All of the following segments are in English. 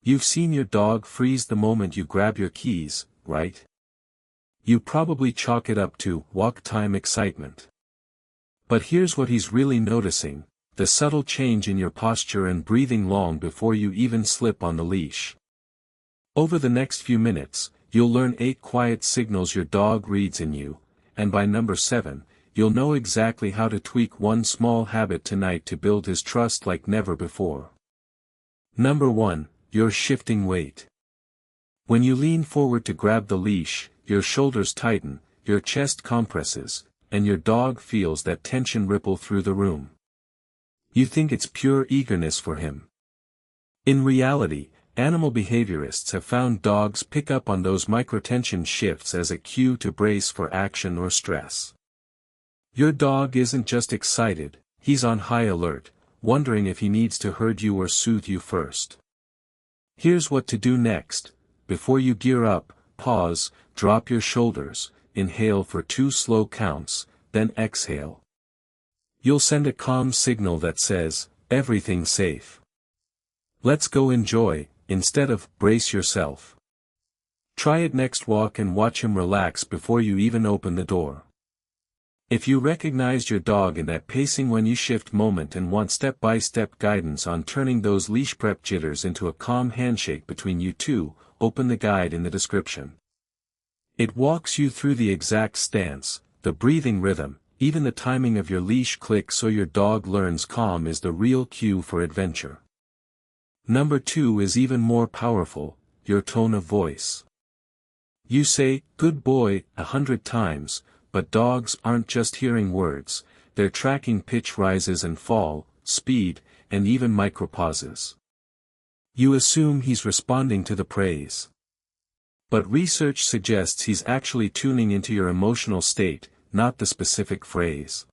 You've seen your dog freeze the moment you grab your keys, right? You probably chalk it up to walk time excitement. But here's what he's really noticing: the subtle change in your posture and breathing long before you even slip on the leash. Over the next few minutes, you'll learn 8 quiet signals your dog reads in you, and by number 7, you'll know exactly how to tweak one small habit tonight to build his trust like never before. Number 1, you're shifting weight. When you lean forward to grab the leash, your shoulders tighten, your chest compresses, and your dog feels that tension ripple through the room. You think it's pure eagerness for him. In reality, animal behaviorists have found dogs pick up on those microtension shifts as a cue to brace for action or stress. Your dog isn't just excited, he's on high alert, wondering if he needs to herd you or soothe you first. Here's what to do next. Before you gear up, pause, drop your shoulders, inhale for 2 slow counts, then exhale. You'll send a calm signal that says, everything's safe. Let's go enjoy, instead of brace yourself. Try it next walk and watch him relax before you even open the door. If you recognized your dog in that pacing when you shift moment and want step-by-step guidance on turning those leash prep jitters into a calm handshake between you two, open the guide in the description. It walks you through the exact stance, the breathing rhythm, even the timing of your leash click so your dog learns calm is the real cue for adventure. Number 2 is even more powerful, your tone of voice. You say, good boy, 100 times, but dogs aren't just hearing words, they're tracking pitch rises and fall, speed, and even micropauses. You assume he's responding to the praise. But research suggests he's actually tuning into your emotional state, not the specific phrase.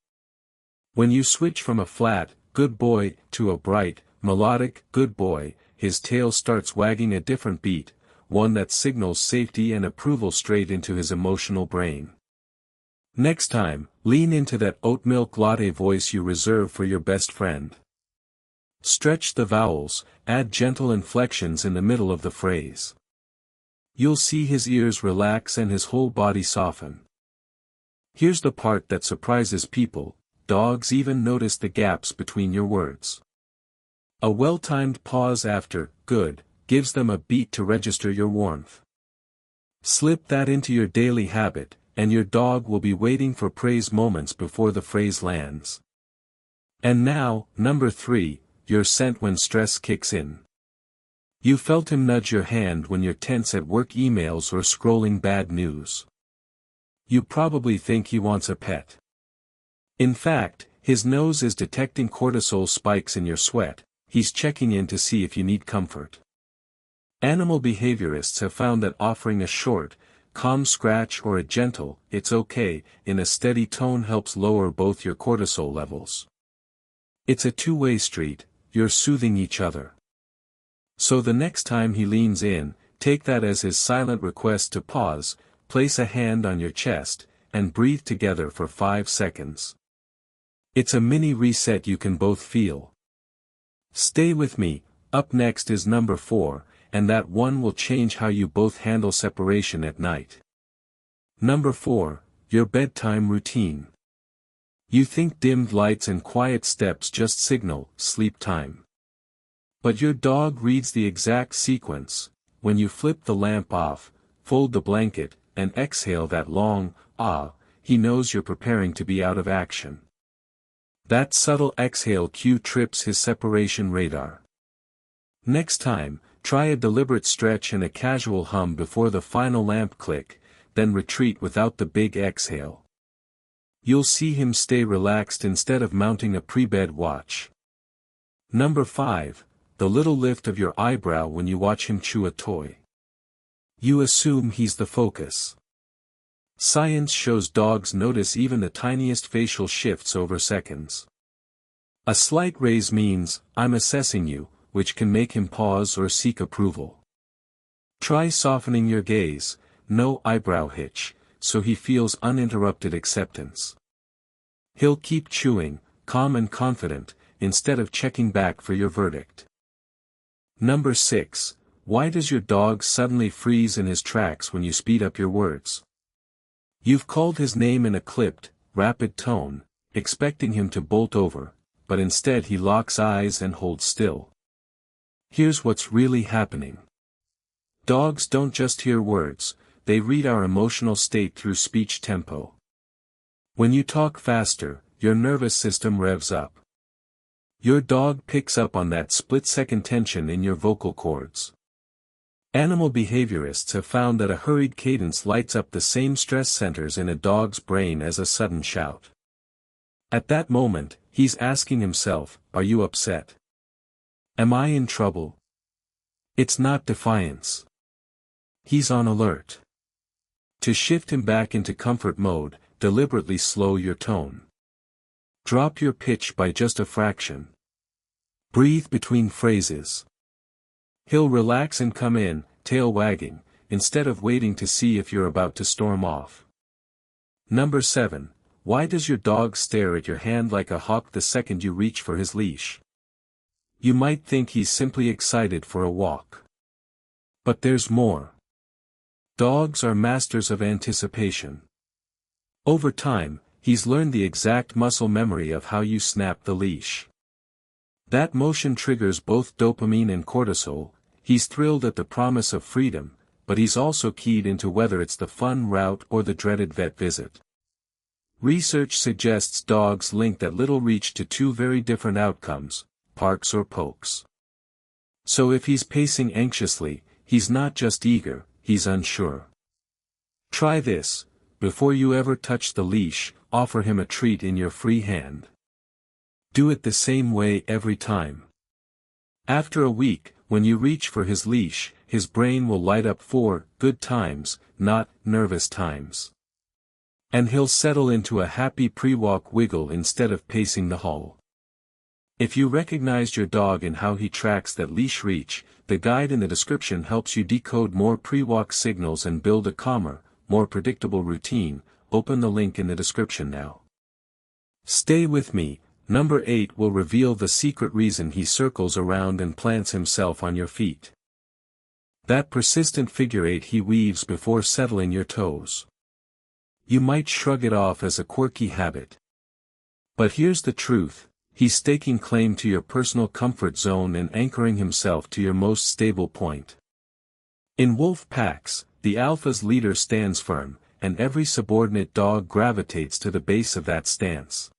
When you switch from a flat, good boy, to a bright, melodic, good boy, his tail starts wagging a different beat, one that signals safety and approval straight into his emotional brain. Next time, lean into that oat milk latte voice you reserve for your best friend. Stretch the vowels, add gentle inflections in the middle of the phrase. You'll see his ears relax and his whole body soften. Here's the part that surprises people: dogs even notice the gaps between your words. A well-timed pause after, good, gives them a beat to register your warmth. Slip that into your daily habit, and your dog will be waiting for praise moments before the phrase lands. And now, number 3, your scent when stress kicks in. You felt him nudge your hand when you're tense at work emails or scrolling bad news. You probably think he wants a pet. In fact, his nose is detecting cortisol spikes in your sweat. He's checking in to see if you need comfort. Animal behaviorists have found that offering a short, calm scratch or a gentle, it's okay, in a steady tone helps lower both your cortisol levels. It's a two-way street, you're soothing each other. So the next time he leans in, take that as his silent request to pause, place a hand on your chest, and breathe together for 5 seconds. It's a mini reset you can both feel. Stay with me. Up next is number 4, and that one will change how you both handle separation at night. Number 4, your bedtime routine. You think dimmed lights and quiet steps just signal sleep time. But your dog reads the exact sequence. When you flip the lamp off, fold the blanket, and exhale that long, ah, he knows you're preparing to be out of action. That subtle exhale cue trips his separation radar. Next time, try a deliberate stretch and a casual hum before the final lamp click, then retreat without the big exhale. You'll see him stay relaxed instead of mounting a pre-bed watch. Number 5, the little lift of your eyebrow when you watch him chew a toy. You assume he's the focus. Science shows dogs notice even the tiniest facial shifts over seconds. A slight raise means, I'm assessing you, which can make him pause or seek approval. Try softening your gaze, no eyebrow hitch, so he feels uninterrupted acceptance. He'll keep chewing, calm and confident, instead of checking back for your verdict. Number 6, Why does your dog suddenly freeze in his tracks when you speed up your words? You've called his name in a clipped, rapid tone, expecting him to bolt over, but instead he locks eyes and holds still. Here's what's really happening. Dogs don't just hear words, they read our emotional state through speech tempo. When you talk faster, your nervous system revs up. Your dog picks up on that split-second tension in your vocal cords. Animal behaviorists have found that a hurried cadence lights up the same stress centers in a dog's brain as a sudden shout. At that moment, he's asking himself, "Are you upset? Am I in trouble?" It's not defiance. He's on alert. To shift him back into comfort mode, deliberately slow your tone. Drop your pitch by just a fraction. Breathe between phrases. He'll relax and come in, tail wagging, instead of waiting to see if you're about to storm off. Number 7. Why does your dog stare at your hand like a hawk the second you reach for his leash? You might think he's simply excited for a walk. But there's more. Dogs are masters of anticipation. Over time, he's learned the exact muscle memory of how you snap the leash. That motion triggers both dopamine and cortisol. He's thrilled at the promise of freedom, but he's also keyed into whether it's the fun route or the dreaded vet visit. Research suggests dogs link that little reach to two very different outcomes, parks or pokes. So if he's pacing anxiously, he's not just eager, he's unsure. Try this: before you ever touch the leash, offer him a treat in your free hand. Do it the same way every time. After a week, when you reach for his leash, his brain will light up for good times, not nervous times. And he'll settle into a happy pre-walk wiggle instead of pacing the hall. If you recognized your dog in how he tracks that leash reach, the guide in the description helps you decode more pre-walk signals and build a calmer, more predictable routine. Open the link in the description now. Stay with me. Number 8 will reveal the secret reason he circles around and plants himself on your feet. That persistent figure 8 he weaves before settling your toes. You might shrug it off as a quirky habit. But here's the truth: he's staking claim to your personal comfort zone and anchoring himself to your most stable point. In wolf packs, the alpha's leader stands firm, and every subordinate dog gravitates to the base of that stance.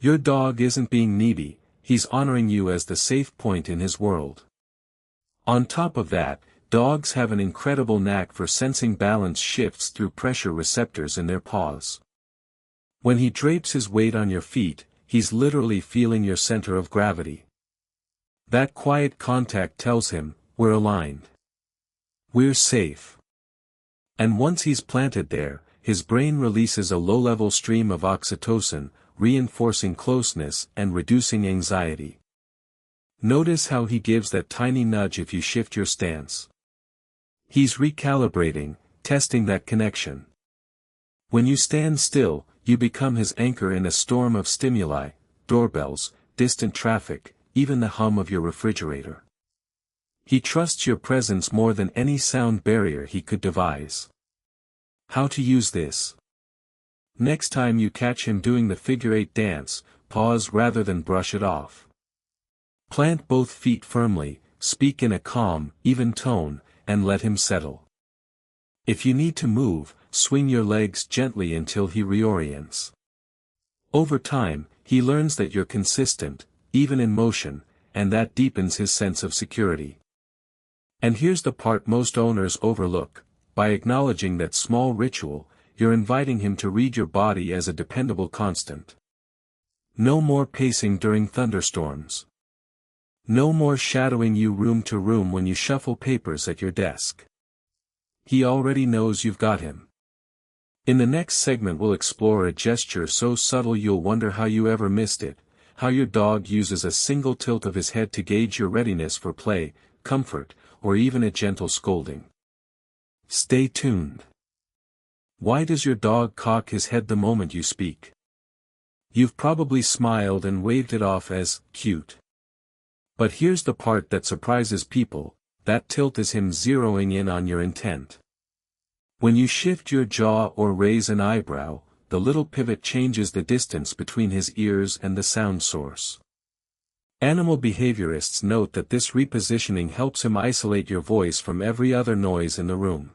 Your dog isn't being needy, he's honoring you as the safe point in his world. On top of that, dogs have an incredible knack for sensing balance shifts through pressure receptors in their paws. When he drapes his weight on your feet, he's literally feeling your center of gravity. That quiet contact tells him, we're aligned. We're safe. And once he's planted there, his brain releases a low-level stream of oxytocin, reinforcing closeness and reducing anxiety. Notice how he gives that tiny nudge if you shift your stance. He's recalibrating, testing that connection. When you stand still, you become his anchor in a storm of stimuli, doorbells, distant traffic, even the hum of your refrigerator. He trusts your presence more than any sound barrier he could devise. How to use this? Next time you catch him doing the figure 8 dance, pause rather than brush it off. Plant both feet firmly, speak in a calm, even tone, and let him settle. If you need to move, swing your legs gently until he reorients. Over time, he learns that you're consistent, even in motion, and that deepens his sense of security. And here's the part most owners overlook: by acknowledging that small ritual, you're inviting him to read your body as a dependable constant. No more pacing during thunderstorms. No more shadowing you room to room when you shuffle papers at your desk. He already knows you've got him. In the next segment we'll explore a gesture so subtle you'll wonder how you ever missed it, how your dog uses a single tilt of his head to gauge your readiness for play, comfort, or even a gentle scolding. Stay tuned. Why does your dog cock his head the moment you speak? You've probably smiled and waved it off as cute. But here's the part that surprises people: that tilt is him zeroing in on your intent. When you shift your jaw or raise an eyebrow, the little pivot changes the distance between his ears and the sound source. Animal behaviorists note that this repositioning helps him isolate your voice from every other noise in the room.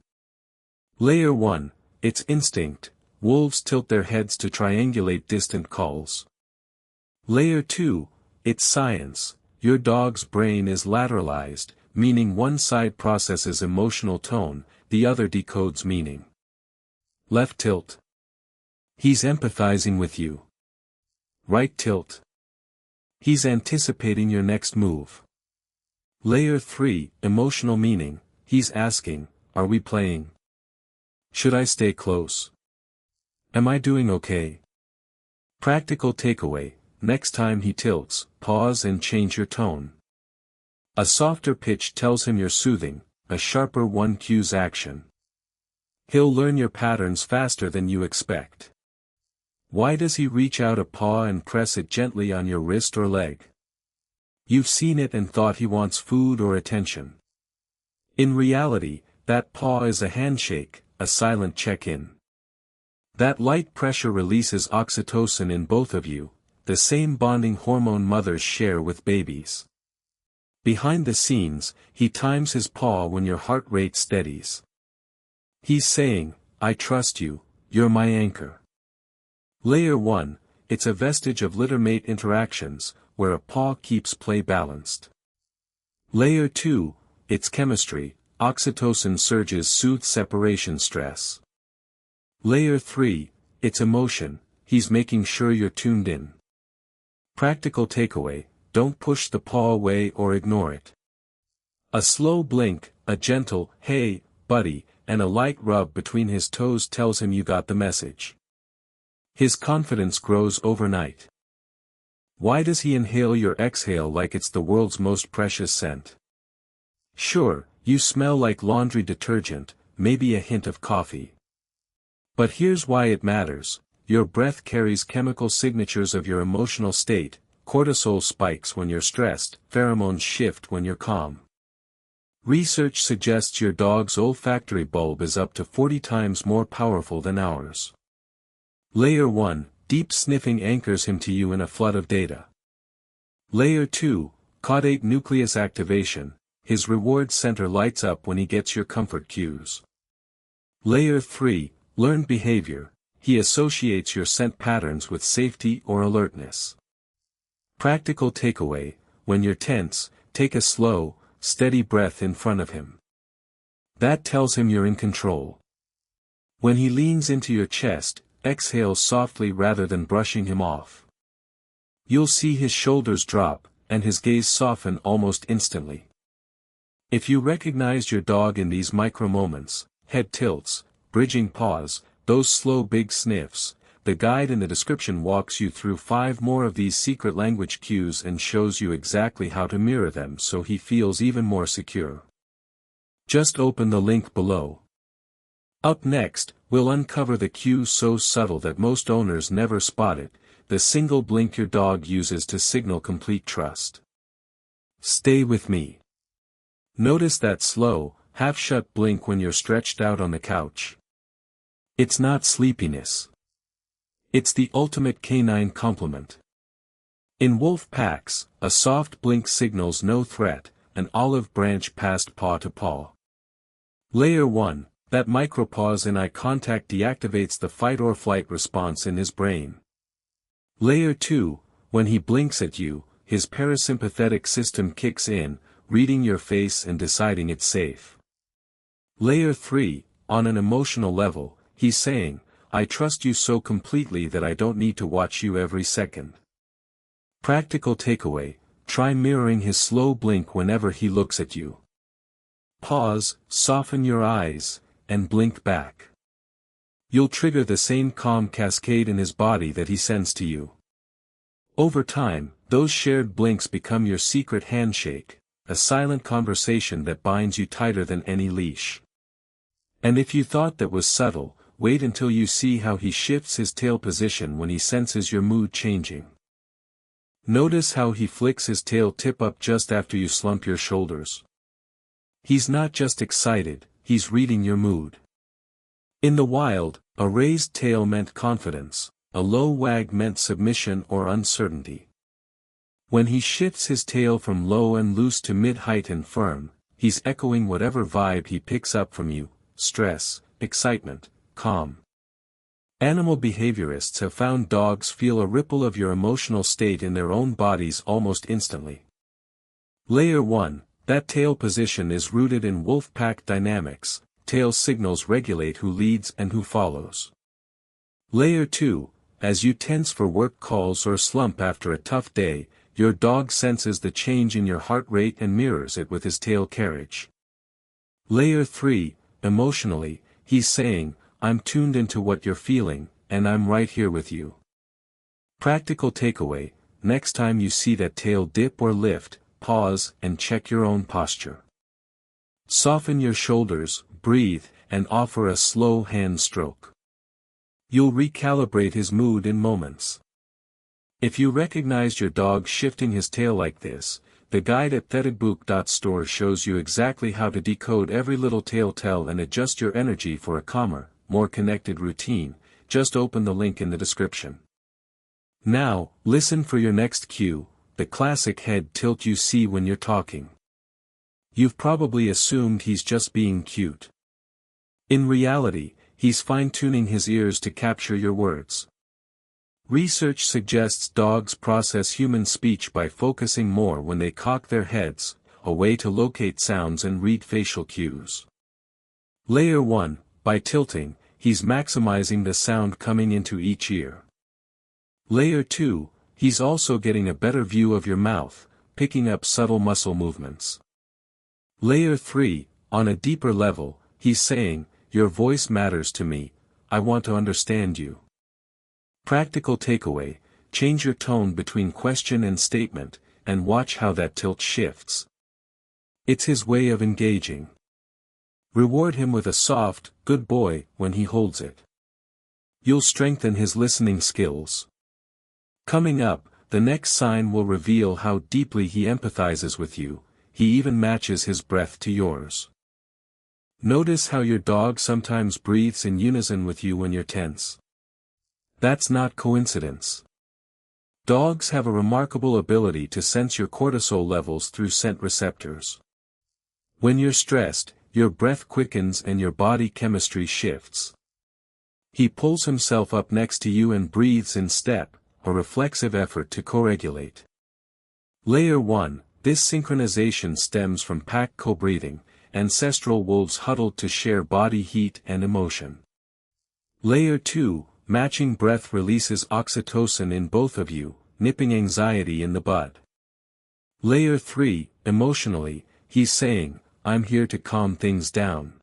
Layer 1, it's instinct. Wolves tilt their heads to triangulate distant calls. Layer 2, it's science. Your dog's brain is lateralized, meaning one side processes emotional tone, the other decodes meaning. Left tilt. He's empathizing with you. Right tilt. He's anticipating your next move. Layer 3, emotional meaning. He's asking, are we playing? Should I stay close? Am I doing okay? Practical takeaway, next time he tilts, pause and change your tone. A softer pitch tells him you're soothing, a sharper one cues action. He'll learn your patterns faster than you expect. Why does he reach out a paw and press it gently on your wrist or leg? You've seen it and thought he wants food or attention. In reality, that paw is a handshake, a silent check-in. That light pressure releases oxytocin in both of you, the same bonding hormone mothers share with babies. Behind the scenes, he times his paw when your heart rate steadies. He's saying, I trust you, you're my anchor. Layer 1, it's a vestige of littermate interactions, where a paw keeps play balanced. Layer 2, it's chemistry, oxytocin surges soothe separation stress. Layer 3, it's emotion, he's making sure you're tuned in. Practical takeaway, don't push the paw away or ignore it. A slow blink, a gentle, hey, buddy, and a light rub between his toes tells him you got the message. His confidence grows overnight. Why does he inhale your exhale like it's the world's most precious scent? Sure, you smell like laundry detergent, maybe a hint of coffee. But here's why it matters, your breath carries chemical signatures of your emotional state, cortisol spikes when you're stressed, pheromones shift when you're calm. Research suggests your dog's olfactory bulb is up to 40 times more powerful than ours. Layer 1, deep sniffing anchors him to you in a flood of data. Layer 2, caudate nucleus activation, his reward center lights up when he gets your comfort cues. Layer 3, learned behavior, he associates your scent patterns with safety or alertness. Practical takeaway, when you're tense, take a slow, steady breath in front of him. That tells him you're in control. When he leans into your chest, exhale softly rather than brushing him off. You'll see his shoulders drop, and his gaze soften almost instantly. If you recognized your dog in these micro moments, head tilts, bridging paws, those slow big sniffs, the guide in the description walks you through 5 more of these secret language cues and shows you exactly how to mirror them so he feels even more secure. Just open the link below. Up next, we'll uncover the cue so subtle that most owners never spot it, the single blink your dog uses to signal complete trust. Stay with me. Notice that slow, half-shut blink when you're stretched out on the couch. It's not sleepiness. It's the ultimate canine compliment. In wolf packs, a soft blink signals no threat, an olive branch passed paw to paw. Layer 1, that micropause in eye contact deactivates the fight-or-flight response in his brain. Layer 2, when he blinks at you, his parasympathetic system kicks in, reading your face and deciding it's safe. Layer 3, on an emotional level, he's saying, I trust you so completely that I don't need to watch you every second. Practical takeaway, try mirroring his slow blink whenever he looks at you. Pause, soften your eyes, and blink back. You'll trigger the same calm cascade in his body that he sends to you. Over time, those shared blinks become your secret handshake, a silent conversation that binds you tighter than any leash. And if you thought that was subtle, wait until you see how he shifts his tail position when he senses your mood changing. Notice how he flicks his tail tip up just after you slump your shoulders. He's not just excited, he's reading your mood. In the wild, a raised tail meant confidence, a low wag meant submission or uncertainty. When he shifts his tail from low and loose to mid-height and firm, he's echoing whatever vibe he picks up from you: stress, excitement, calm. Animal behaviorists have found dogs feel a ripple of your emotional state in their own bodies almost instantly. Layer 1, that tail position is rooted in wolf pack dynamics. Tail signals regulate who leads and who follows. Layer 2, as you tense for work calls or slump after a tough day, your dog senses the change in your heart rate and mirrors it with his tail carriage. Layer 3, emotionally, he's saying, I'm tuned into what you're feeling, and I'm right here with you. Practical takeaway: next time you see that tail dip or lift, pause and check your own posture. Soften your shoulders, breathe, and offer a slow hand stroke. You'll recalibrate his mood in moments. If you recognized your dog shifting his tail like this, the guide at theticbook.store shows you exactly how to decode every little tail tell and adjust your energy for a calmer, more connected routine. Just open the link in the description. Now, listen for your next cue, the classic head tilt you see when you're talking. You've probably assumed he's just being cute. In reality, he's fine-tuning his ears to capture your words. Research suggests dogs process human speech by focusing more when they cock their heads, a way to locate sounds and read facial cues. Layer 1, by tilting, he's maximizing the sound coming into each ear. Layer 2, he's also getting a better view of your mouth, picking up subtle muscle movements. Layer 3, on a deeper level, he's saying, your voice matters to me, I want to understand you. Practical takeaway: change your tone between question and statement, and watch how that tilt shifts. It's his way of engaging. Reward him with a soft, good boy, when he holds it. You'll strengthen his listening skills. Coming up, the next sign will reveal how deeply he empathizes with you. He even matches his breath to yours. Notice how your dog sometimes breathes in unison with you when you're tense. That's not coincidence. Dogs have a remarkable ability to sense your cortisol levels through scent receptors. When you're stressed, your breath quickens and your body chemistry shifts. He pulls himself up next to you and breathes in step, a reflexive effort to co-regulate. Layer 1, this synchronization stems from pack co-breathing, ancestral wolves huddled to share body heat and emotion. Layer 2, matching breath releases oxytocin in both of you, nipping anxiety in the bud. Layer 3, emotionally, he's saying, I'm here to calm things down.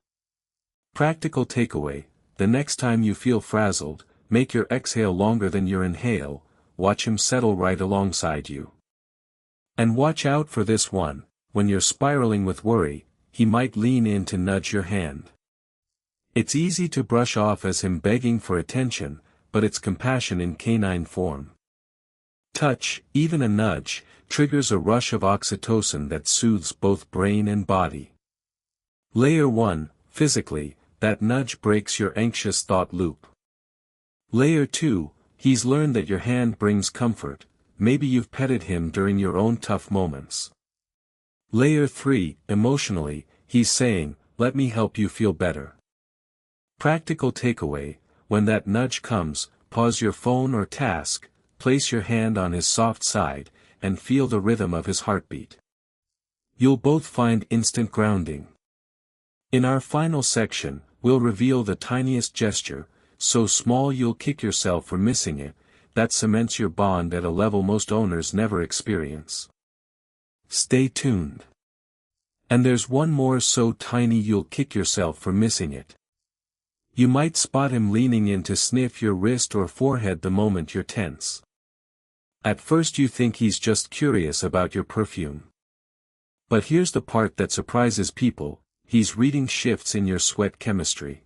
Practical takeaway: the next time you feel frazzled, make your exhale longer than your inhale, watch him settle right alongside you. And watch out for this one: when you're spiraling with worry, he might lean in to nudge your hand. It's easy to brush off as him begging for attention, but it's compassion in canine form. Touch, even a nudge, triggers a rush of oxytocin that soothes both brain and body. Layer 1, physically, that nudge breaks your anxious thought loop. Layer 2, he's learned that your hand brings comfort, maybe you've petted him during your own tough moments. Layer 3, emotionally, he's saying, let me help you feel better. Practical takeaway: when that nudge comes, pause your phone or task, place your hand on his soft side, and feel the rhythm of his heartbeat. You'll both find instant grounding. In our final section, we'll reveal the tiniest gesture, so small you'll kick yourself for missing it, that cements your bond at a level most owners never experience. Stay tuned. And there's one more so tiny you'll kick yourself for missing it. You might spot him leaning in to sniff your wrist or forehead the moment you're tense. At first you think he's just curious about your perfume. But here's the part that surprises people: he's reading shifts in your sweat chemistry.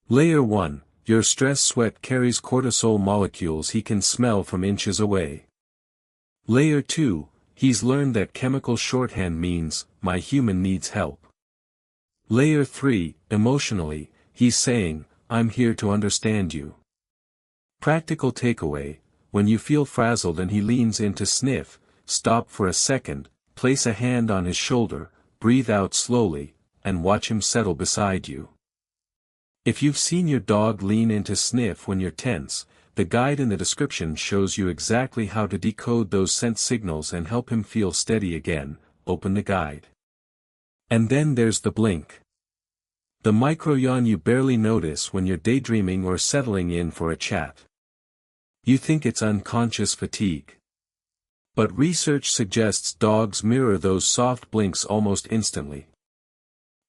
Layer 1, your stress sweat carries cortisol molecules he can smell from inches away. Layer 2, he's learned that chemical shorthand means, my human needs help. Layer 3, emotionally, he's saying, I'm here to understand you. Practical takeaway, when you feel frazzled and he leans in to sniff, stop for a second, place a hand on his shoulder, breathe out slowly, and watch him settle beside you. If you've seen your dog lean in to sniff when you're tense, the guide in the description shows you exactly how to decode those scent signals and help him feel steady again. Open the guide. And then there's the blink. The micro yawn you barely notice when you're daydreaming or settling in for a chat. You think it's unconscious fatigue. But research suggests dogs mirror those soft blinks almost instantly.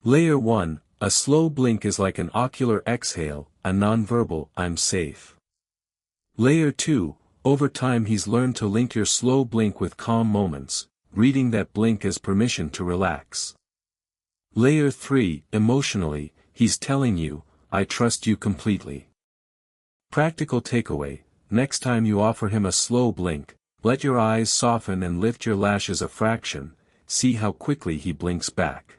Layer 1, a slow blink is like an ocular exhale, a nonverbal, I'm safe. Layer 2, over time he's learned to link your slow blink with calm moments, reading that blink as permission to relax. Layer 3, emotionally, he's telling you, I trust you completely. Practical takeaway, next time you offer him a slow blink, let your eyes soften and lift your lashes a fraction, see how quickly he blinks back.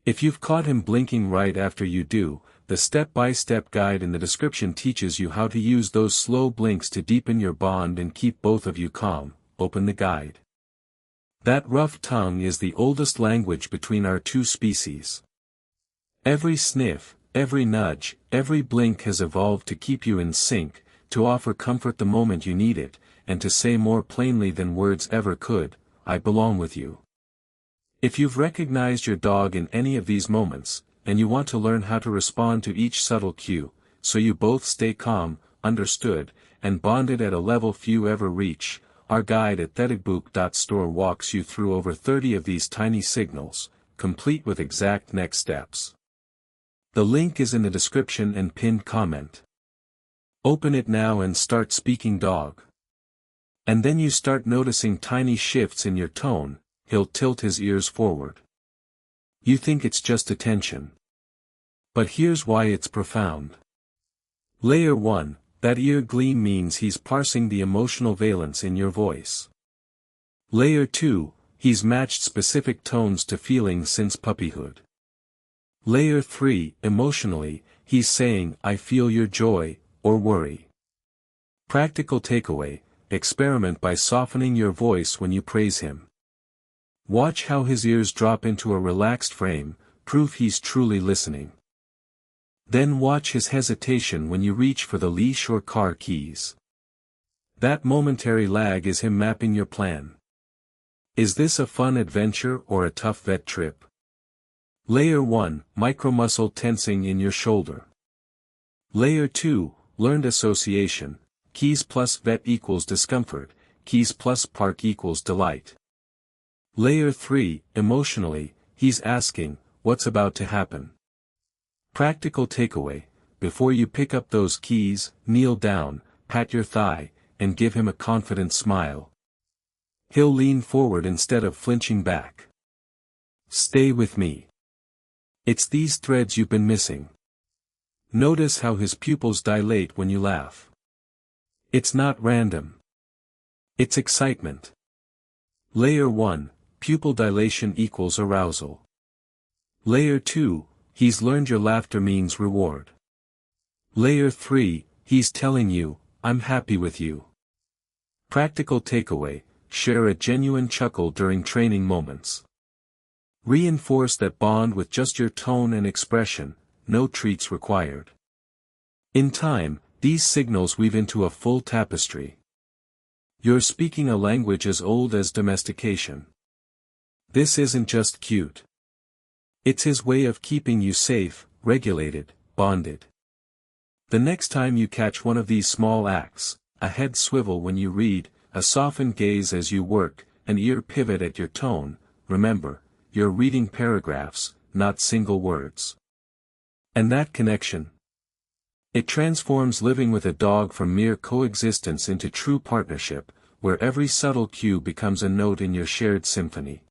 If you've caught him blinking right after you do, the step-by-step guide in the description teaches you how to use those slow blinks to deepen your bond and keep both of you calm. Open the guide. That rough tongue is the oldest language between our two species. Every sniff, every nudge, every blink has evolved to keep you in sync, to offer comfort the moment you need it, and to say more plainly than words ever could, I belong with you. If you've recognized your dog in any of these moments, and you want to learn how to respond to each subtle cue, so you both stay calm, understood, and bonded at a level few ever reach, our guide at theticbook.store walks you through over 30 of these tiny signals, complete with exact next steps. The link is in the description and pinned comment. Open it now and start speaking dog. And then you start noticing tiny shifts in your tone. He'll tilt his ears forward. You think it's just attention. But here's why it's profound. Layer 1, that ear gleam means he's parsing the emotional valence in your voice. Layer 2, he's matched specific tones to feelings since puppyhood. Layer 3, emotionally, he's saying, I feel your joy, or worry. Practical takeaway, experiment by softening your voice when you praise him. Watch how his ears drop into a relaxed frame, proof he's truly listening. Then watch his hesitation when you reach for the leash or car keys. That momentary lag is him mapping your plan. Is this a fun adventure or a tough vet trip? Layer 1, micromuscle tensing in your shoulder. Layer 2, learned association, keys plus vet equals discomfort, keys plus park equals delight. Layer 3, emotionally, he's asking, what's about to happen? Practical takeaway, before you pick up those keys, kneel down, pat your thigh, and give him a confident smile. He'll lean forward instead of flinching back. Stay with me. It's these threads you've been missing. Notice how his pupils dilate when you laugh. It's not random. It's excitement. Layer 1, pupil dilation equals arousal. Layer 2, he's learned your laughter means reward. Layer 3, he's telling you, I'm happy with you. Practical takeaway, share a genuine chuckle during training moments. Reinforce that bond with just your tone and expression, no treats required. In time, these signals weave into a full tapestry. You're speaking a language as old as domestication. This isn't just cute. It's his way of keeping you safe, regulated, bonded. The next time you catch one of these small acts, a head swivel when you read, a softened gaze as you work, an ear pivot at your tone, remember, you're reading paragraphs, not single words. And that connection? It transforms living with a dog from mere coexistence into true partnership, where every subtle cue becomes a note in your shared symphony.